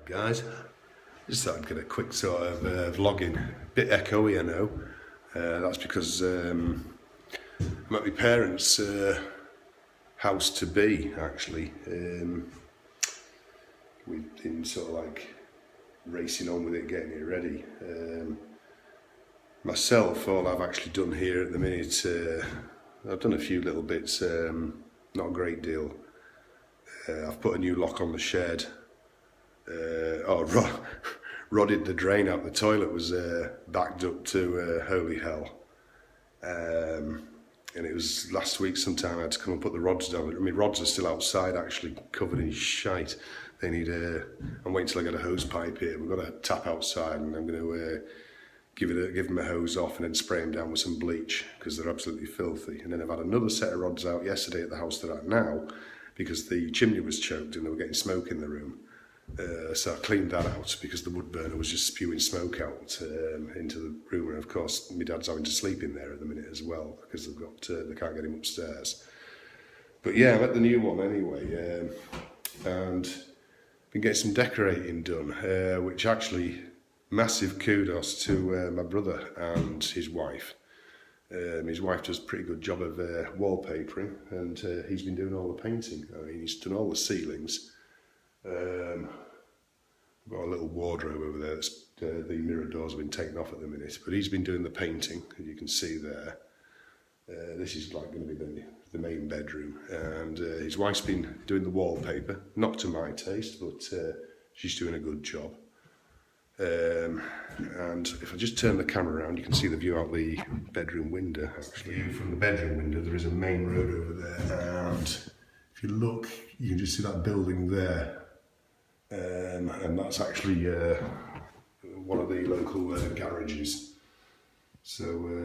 Guys, just thought I'd get a quick sort of vlogging. Bit echoey, I know. That's because I'm at my parents' house to be, actually. We've been sort of like racing on with it, getting it ready. Myself, all I've actually done here at the minute, I've done a few little bits, not a great deal. I've put a new lock on the shed. Rodded the drain out the toilet was backed up to holy hell. And it was last week sometime I had to come and put the rods down. I mean, rods are still outside actually, covered in shite. They need I'm waiting till I get a hose pipe here. We've got a tap outside and I'm going to give them a hose off and then spray them down with some bleach because they're absolutely filthy. And then I've had another set of rods out yesterday at the house that I'm at now because the chimney was choked and they were getting smoke in the room. So I cleaned that out because the wood burner was just spewing smoke out into the room, and of course my dad's having to sleep in there at the minute as well because they can't get him upstairs. But yeah, I'm at the new one anyway, and been getting some decorating done, which actually massive kudos to my brother and his wife. His wife does a pretty good job of wallpapering, and he's been doing all the painting. I mean, he's done all the ceilings. Got a little wardrobe over there that's, the mirror doors have been taken off at the minute, but he's been doing the painting, as you can see there. This is like going to be the main bedroom, and his wife's been doing the wallpaper, not to my taste, but she's doing a good job. And if I just turn the camera around, you can see the view out the bedroom window. Actually, from the bedroom window, there is a main road over there, and if you look, you can just see that building there. And that's actually one of the local garages. So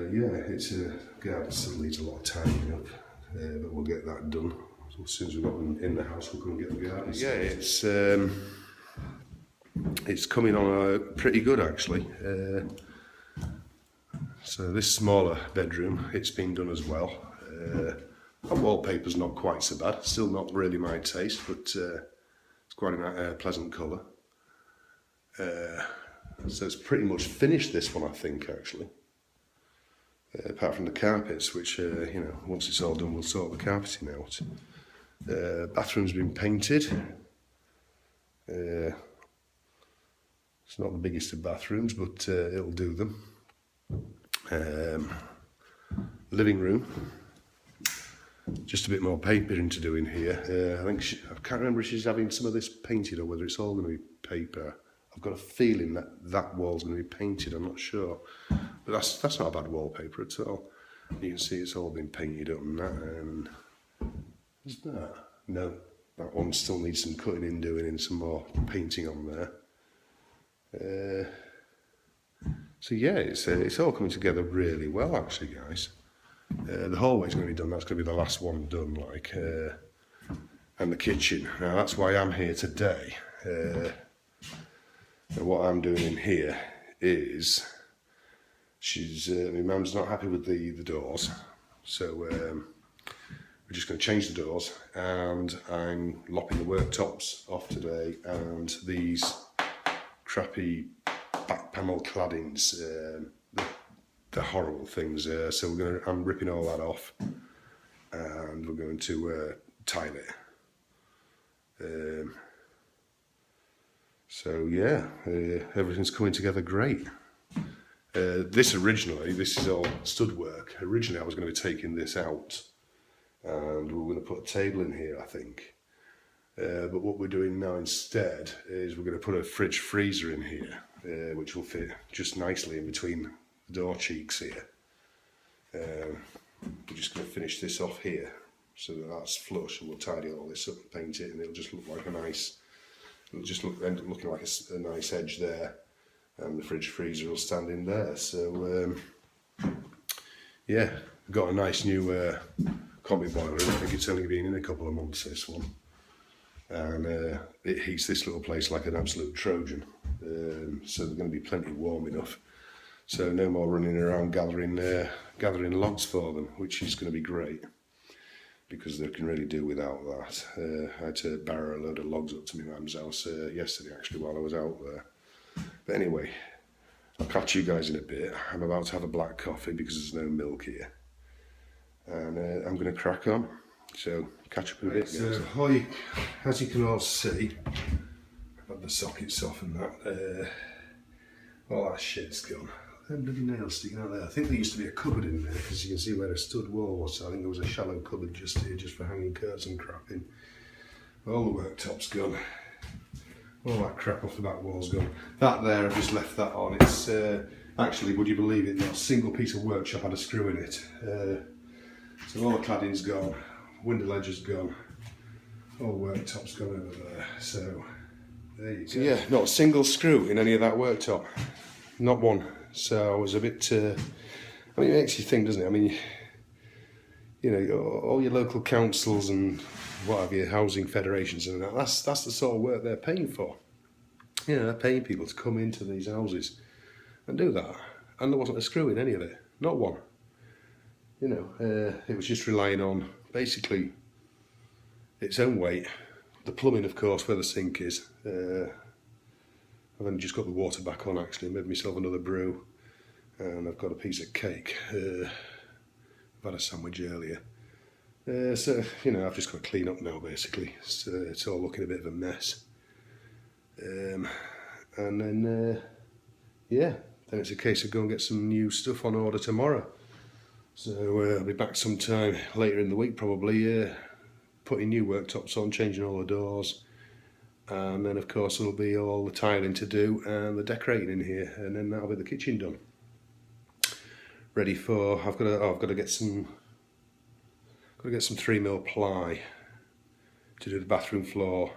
yeah, it's a garden, still needs a lot of tidying up, but we'll get that done. So as soon as we've got them in the house, we'll come and get the garden. Yeah, it's coming on pretty good actually. So this smaller bedroom, it's been done as well. The wallpaper's not quite so bad, still not really my taste, but it's quite a pleasant colour. So it's pretty much finished, this one, I think, actually. Apart from the carpets, which, you know, once it's all done, we'll sort the carpeting out. Bathroom's been painted. It's not the biggest of bathrooms, but it'll do them. Living room. Just a bit more papering to do in here. I think I can't remember if she's having some of this painted or whether it's all going to be paper. I've got a feeling that wall's going to be painted. I'm not sure, but that's not a bad wallpaper at all. You can see it's all been painted up and that. And is that? No, that one still needs some cutting in, doing, and some more painting on there. So yeah, it's all coming together really well, actually, guys. The hallway's going to be done, that's going to be the last one done, like, and the kitchen. Now that's why I'm here today. And what I'm doing in here is, my mum's not happy with the doors, so we're just going to change the doors, and I'm lopping the worktops off today, and these crappy back panel claddings, the horrible things, so I'm ripping all that off and we're going to tile it. So yeah, everything's coming together great. This is all stud work. Originally I was going to be taking this out and we were going to put a table in here, I think. But what we're doing now instead is we're going to put a fridge freezer in here, which will fit just nicely in between the door cheeks here. We're just going to finish this off here so that's flush, and we'll tidy all this up and paint it, and it'll just look like a nice, end up looking like a nice edge there, and the fridge freezer will stand in there. So yeah, we've got a nice new combi boiler. I think it's only been in a couple of months, this one, and it heats this little place like an absolute Trojan. So they're going to be plenty warm enough. So no more running around gathering logs for them, which is going to be great. because they can really do without that. I had to barrow a load of logs up to my mum's house yesterday actually while I was out there. But anyway, I'll catch you guys in a bit. I'm about to have a black coffee because there's no milk here. And I'm going to crack on. So, catch up in a bit, guys. So, as you can all see, I've had the sockets off and that. All that shit's gone. Them bloody nails sticking out there. I think there used to be a cupboard in there, because you can see where a stud wall was. So I think there was a shallow cupboard just here, just for hanging curtains and crap in. All the worktop's gone. All that crap off the back wall's gone. That there, I've just left that on. It's actually, would you believe it, not a single piece of workshop had a screw in it. So all the cladding's gone, window ledge is gone, all the worktop's gone over there. So there you go. So yeah, not a single screw in any of that worktop. Not one. So I was a bit, I mean, it makes you think, doesn't it? I mean, you know, all your local councils and what have you, housing federations and that's the sort of work they're paying for. You know, they're paying people to come into these houses and do that. And there wasn't a screw in any of it, not one. You know, it was just relying on basically its own weight. The plumbing, of course, where the sink is. I've only just got the water back on actually, made myself another brew, and I've got a piece of cake. I've had a sandwich earlier. So, you know, I've just got to clean up now basically. So it's all looking a bit of a mess. And then, yeah, then it's a case of go and get some new stuff on order tomorrow. So I'll be back sometime later in the week probably, putting new worktops on, changing all the doors. And then of course there'll be all the tiling to do and the decorating in here, and then that'll be the kitchen done. Ready for, I've got to get some 3mm ply to do the bathroom floor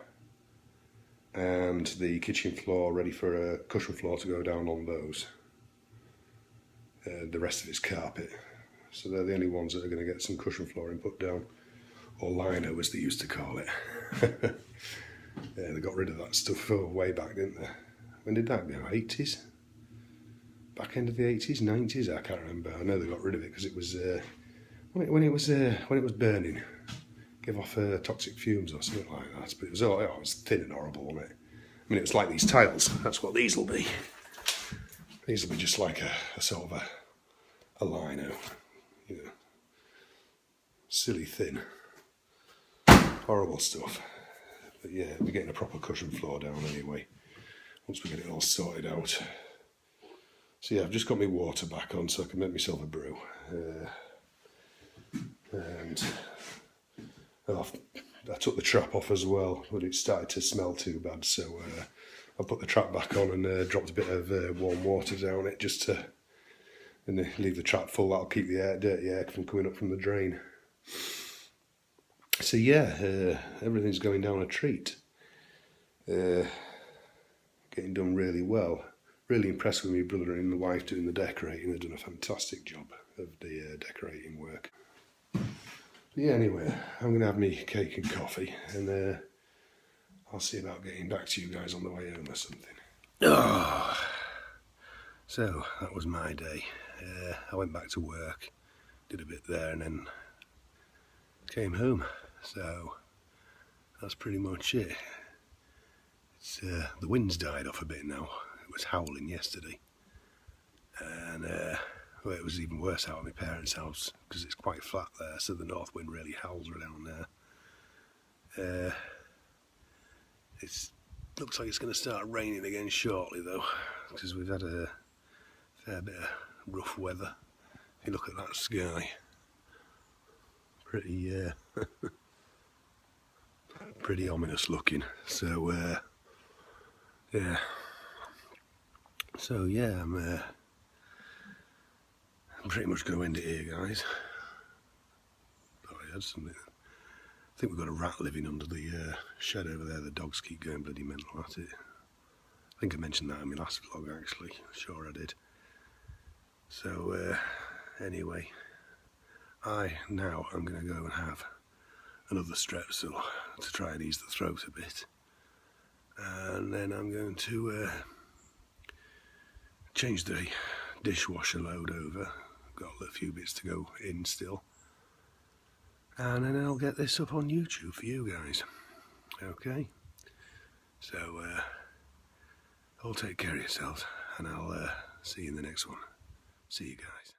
and the kitchen floor, ready for a cushion floor to go down on those. The rest of it's carpet, so they're the only ones that are going to get some cushion flooring put down, or lino as they used to call it. Yeah, they got rid of that stuff way back, didn't they? When did that go? 80s? Back end of the 80s, 90s? I can't remember. I know they got rid of it because it was when it was burning, give off toxic fumes or something like that. But it was thin and horrible, wasn't it? I mean, it was like these tiles. That's what these will be. These will be just like a sort of a lino, you know, silly thin, horrible stuff. But yeah, we're getting a proper cushion floor down anyway, once we get it all sorted out. So yeah, I've just got my water back on so I can make myself a brew. And I took the trap off as well, but it started to smell too bad, so I put the trap back on and dropped a bit of warm water down it just to, and leave the trap full. That'll keep the dirty air from coming up from the drain. So yeah, everything's going down a treat. Getting done really well. Really impressed with my brother and my wife doing the decorating. They've done a fantastic job of the decorating work. But yeah, anyway, I'm going to have me cake and coffee, and I'll see about getting back to you guys on the way home or something. Oh, so that was my day. I went back to work, did a bit there, and then came home. So that's pretty much it. It's the wind's died off a bit now. It was howling yesterday, and well, it was even worse out at my parents' house because it's quite flat there, so the north wind really howls around there. It looks like it's going to start raining again shortly though, because we've had a fair bit of rough weather. If you look at that sky, pretty pretty ominous looking. So yeah. So yeah, I'm pretty much going to end it here, guys. Thought I had something. I think we've got a rat living under the shed over there. The dogs keep going bloody mental at it. I think I mentioned that in my last vlog actually. Sure I did. So anyway, I'm going to go and have another strepsil to try and ease the throat a bit, and then I'm going to change the dishwasher load over. Got a few bits to go in still, and then I'll get this up on YouTube for you guys. Okay, so all take care of yourselves, and I'll see you in the next one. See you guys.